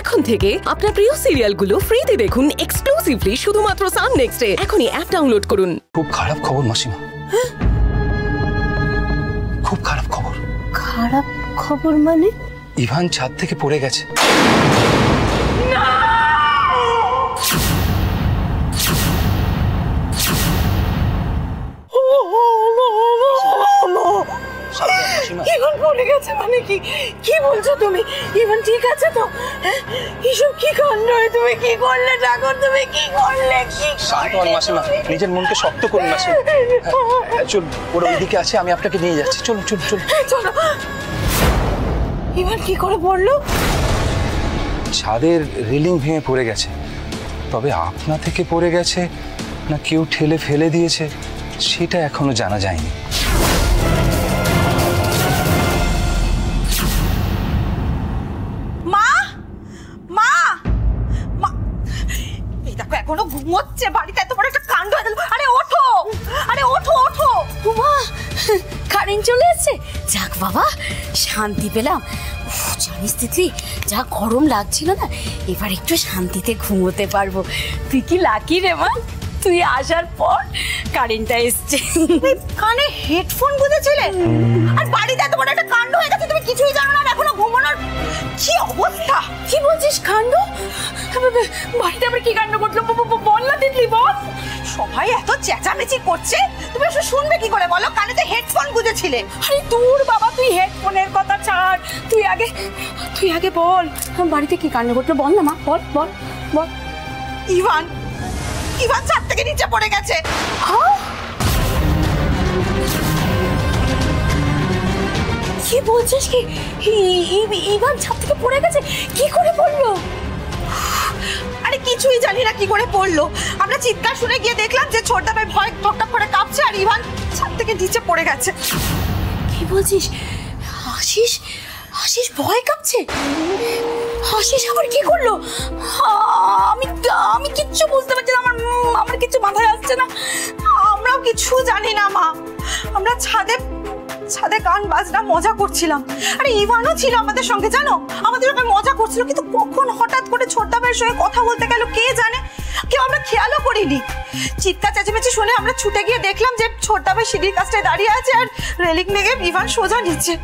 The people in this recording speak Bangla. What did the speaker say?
এখন থেকে আপনার প্রিয় সিরিয়ালগুলো ফ্রিতে দেখুন এক্সক্লুসিভলি শুধুমাত্র সান নেক্সটে। এখনই অ্যাপ ডাউনলোড করুন। খুব খারাপ খবর মাসিমা। খুব খারাপ খবর। খারাপ খবর মানে? ইভান ছাদ থেকে পড়ে গেছে। ইভান পড়ে গেছে মানে কি? কি বলছো তুমি? ইভান ঠিক আছে তো? এসব কি কাণ্ড? তুমি কি করলে ঠাকুর? তুমি কি করলে? শান্ত হন মাসিমা, নিজের মনকে শক্ত করুন মাসিমা। চল, ওরা ওইদিকে আছে, আমি আপনাকে নিয়ে যাচ্ছি। চলুন চলুন চলুন চলো। ইভান কি করে পড়লো? ছাদের রেলিং ভেঙে পড়ে গেছে, তবে আপনা থেকে পড়ে গেছে না কেউ ঠেলে ফেলে দিয়েছে সেটা এখনো জানা যায়নি। এখনো ঘুমোচ্ছে, বাড়িতে এত বড় একটা কাণ্ড হয়ে গেল। আরে ওঠো, আরে ওঠো ওঠো। উমা, কারেন্ট চলে এসেছে। যাক বাবা, শান্তি পেলাম। জানিস তিতলি, যা গরম লাগছিল না, এবার একটু শান্তিতে ঘুমোতে পারবো। তুই কি লাকি রে মা, তুই আসার পর কারেন্টটা এসছে। কানে হেডফোন গুঁজেছিলে আর বাড়িতে এত বড় একটা কাণ্ড হয়ে গেছে, তুমি কিছুই জানো না, এখনো ঘুমানোর কি অবস্থা? কি বলছিস কাণ্ড? বাড়িতে আবার কি কাণ্ড করলো? বল না তিতলি, বল। সবাই এত চেঁচামেচি করছে, তুমি এসব শুনবে কি করে বলো? কানেতে হেডফোন গুঁজেছিলে। আরে দূর বাবা, তুই হেডফোনের কথা ছাড়, তুই আগে বল বাড়িতে কি কাণ্ড করলো, বল না মা, বল বল বল। ইভান ছাদ থেকে নিচে পড়ে গেছে। কি বলছিস? কি ইভান ছাদ থেকে পড়ে গেছে? কি করে পড়লো? আরে কিছুই জানি না কি করে পড়লো। আমরা চিৎকার শুনে গিয়ে দেখলাম যে ছোটদা ভাই ভয় টকটক করে কাঁপছে আর ইভান ছাদ থেকে নিচে পড়ে গেছে। কি বলছিস? আশিস ভয় কাঁপছে? আশিস আবার কি করলো? আমি কিচ্ছু বুঝতে পারছি না, আমার কিছু মাথায় আসছে না। আমরাও কিছু জানি না মা। আমরা ছাদে গান বাজনা মজা করছিলাম, আরে ইভানও ছিল আমাদের সঙ্গে, জানো, আমাদের সঙ্গে মজা করছিল, কিন্তু কখন হঠাৎ করে ছোটদা ভাইয়ের সঙ্গে কথা বলতে গেল কে জানে, কেউ আমরা খেয়ালও করিনি। চিৎকার চেঁচামেচি শুনে আমরা ছুটে গিয়ে দেখলাম যে ছোটদা ভাই সিঁড়ির কাছটায় দাঁড়িয়ে আছে আর রেলিং ভেঙে ইভান সোজা নিচে।